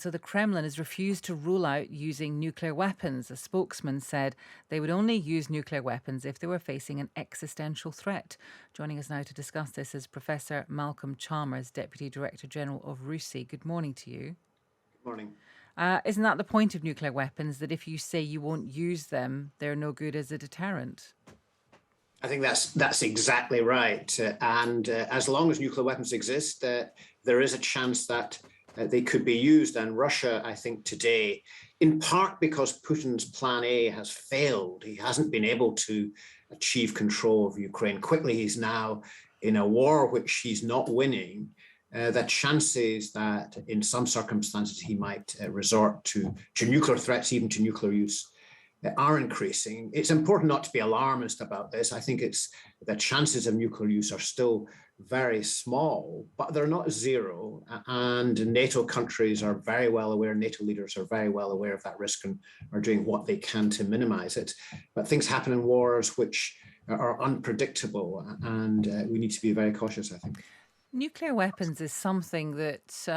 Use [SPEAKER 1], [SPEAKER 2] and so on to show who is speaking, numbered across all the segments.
[SPEAKER 1] so the Kremlin has refused to rule out using nuclear weapons. A spokesman said they would only use nuclear weapons if they were facing an existential threat. Joining us now to discuss this is Professor Malcolm Chalmers, Deputy Director General of RUSI. Good morning to you.
[SPEAKER 2] Good morning.
[SPEAKER 1] Isn't that the point of nuclear weapons, that if you say you won't use them, they're no good as a deterrent?
[SPEAKER 2] I think that's exactly right. And as long as nuclear weapons exist, there is a chance that they could be used. And Russia, I think today, in part because Putin's plan A has failed, he hasn't been able to achieve control of Ukraine quickly. He's now in a war which he's not winning. The chances that in some circumstances he might resort to nuclear threats, even to nuclear use, are increasing. It's important not to be alarmist about this. I think the chances of nuclear use are still very small, but they're not zero. And NATO countries are very well aware, NATO leaders are very well aware of that risk and are doing what they can to minimize it. But things happen in wars which are unpredictable, and we need to be very cautious, I think.
[SPEAKER 1] Nuclear weapons is something that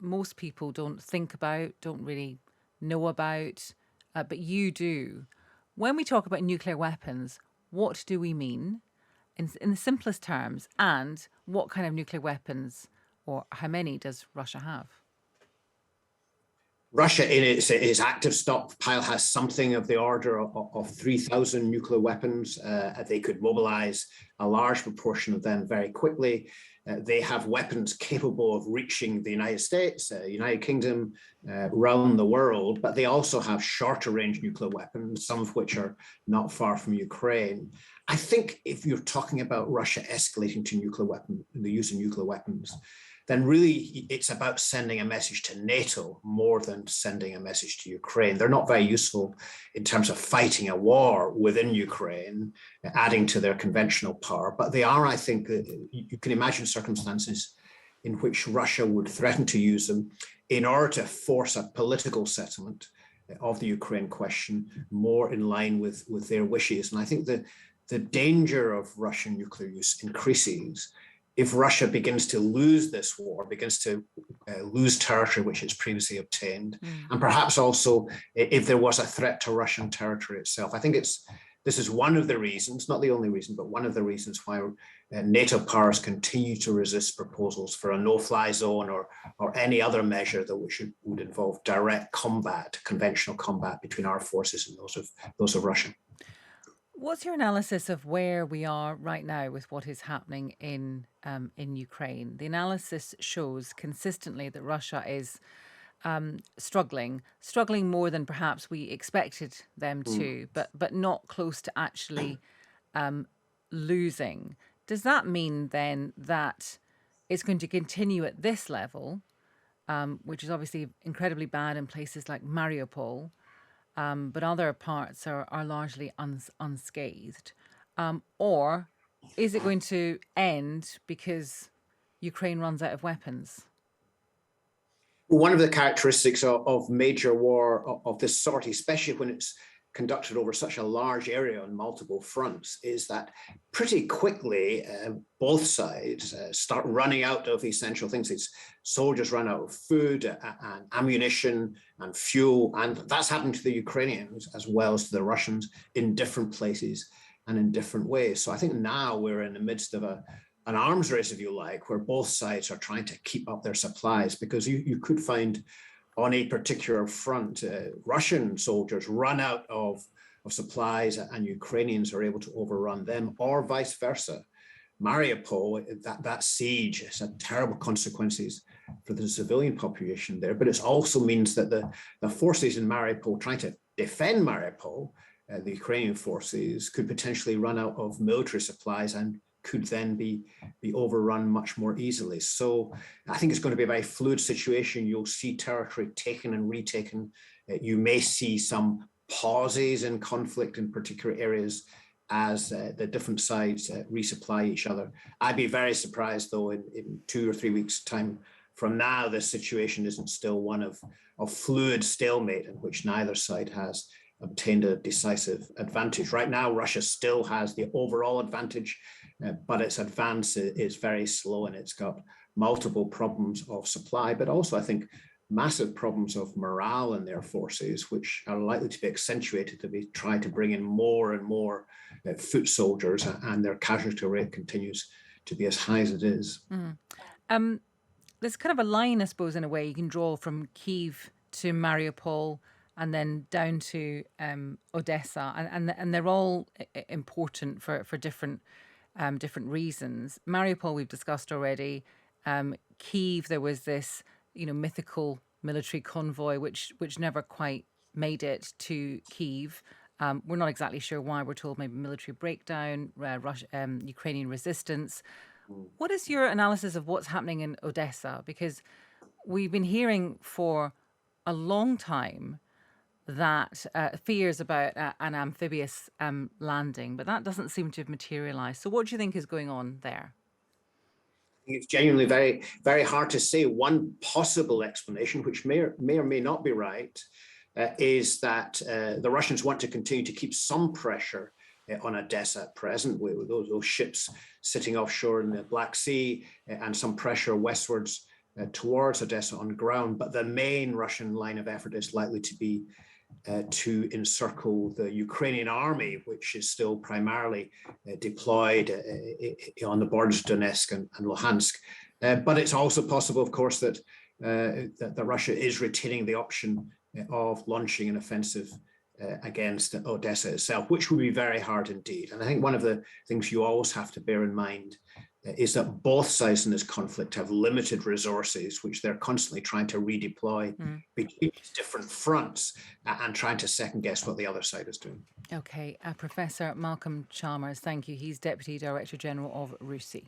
[SPEAKER 1] most people don't think about, don't really know about, but you do. When we talk about nuclear weapons, what do we mean in the simplest terms? And what kind of nuclear weapons, or how many, does Russia have?
[SPEAKER 2] Russia, in its active stockpile, has something of the order of 3,000 nuclear weapons. They could mobilize a large proportion of them very quickly. They have weapons capable of reaching the United States, United Kingdom, around the world, but they also have shorter range nuclear weapons, some of which are not far from Ukraine. I think if you're talking about Russia escalating to nuclear weapons, the use of nuclear weapons, then really it's about sending a message to NATO more than sending a message to Ukraine. They're not very useful in terms of fighting a war within Ukraine, adding to their conventional power. But they are, I think, you can imagine circumstances in which Russia would threaten to use them in order to force a political settlement of the Ukraine question more in line with their wishes. And I think the danger of Russian nuclear use increases if Russia begins to lose this war, begins to lose territory which it's previously obtained, and perhaps also if there was a threat to Russian territory itself. I think this is one of the reasons, not the only reason, but one of the reasons why NATO powers continue to resist proposals for a no-fly zone or any other measure that would involve direct combat, conventional combat between our forces and those of Russia.
[SPEAKER 1] What's your analysis of where we are right now with what is happening in Ukraine? The analysis shows consistently that Russia is struggling more than perhaps we expected them to, but not close to actually losing. Does that mean then that it's going to continue at this level, which is obviously incredibly bad in places like Mariupol? But other parts are largely unscathed? Or is it going to end because Ukraine runs out of weapons?
[SPEAKER 2] One of the characteristics of major war of this sort, especially when it's conducted over such a large area on multiple fronts, is that pretty quickly both sides start running out of essential things. These soldiers run out of food and ammunition and fuel, and that's happened to the Ukrainians as well as to the Russians in different places and in different ways. So I think now we're in the midst of an arms race, if you like, where both sides are trying to keep up their supplies, because you could find on a particular front, Russian soldiers run out of supplies and Ukrainians are able to overrun them, or vice versa. Mariupol, that siege has had terrible consequences for the civilian population there, but it also means that the forces in Mariupol trying to defend Mariupol, the Ukrainian forces, could potentially run out of military supplies and could then be overrun much more easily. So I think it's going to be a very fluid situation. You'll see territory taken and retaken. You may see some pauses in conflict in particular areas as the different sides resupply each other. I'd be very surprised, though, in 2 or 3 weeks' time from now, this situation isn't still one of fluid stalemate in which neither side has obtained a decisive advantage. Right now, Russia still has the overall advantage, but its advance is very slow and it's got multiple problems of supply, but also I think massive problems of morale in their forces, which are likely to be accentuated if they try to bring in more and more foot soldiers, and their casualty rate continues to be as high as it is.
[SPEAKER 1] Um, there's kind of a line, I suppose, in a way you can draw from Kyiv to Mariupol and then down to Odessa, and they're all important for different reasons. Mariupol we've discussed already. Kyiv, there was this mythical military convoy which never quite made it to Kyiv. We're not exactly sure why. We're told maybe military breakdown, Ukrainian resistance. What is your analysis of what's happening in Odessa? Because we've been hearing for a long time that fears about an amphibious landing, but that doesn't seem to have materialized. So, what do you think is going on there?
[SPEAKER 2] It's genuinely very, very hard to say. One possible explanation, which may or may not be right, is that the Russians want to continue to keep some pressure on Odessa at present, with those ships sitting offshore in the Black Sea, and some pressure westwards towards Odessa on ground. But the main Russian line of effort is likely to be to encircle the Ukrainian army, which is still primarily deployed on the borders of Donetsk and Luhansk. But it's also possible, of course, that Russia is retaining the option of launching an offensive against Odessa itself, which would be very hard indeed. And I think one of the things you always have to bear in mind is that both sides in this conflict have limited resources, which they're constantly trying to redeploy between these different fronts, and trying to second guess what the other side is doing.
[SPEAKER 1] Okay, Professor Malcolm Chalmers, thank you. He's Deputy Director General of RUSI.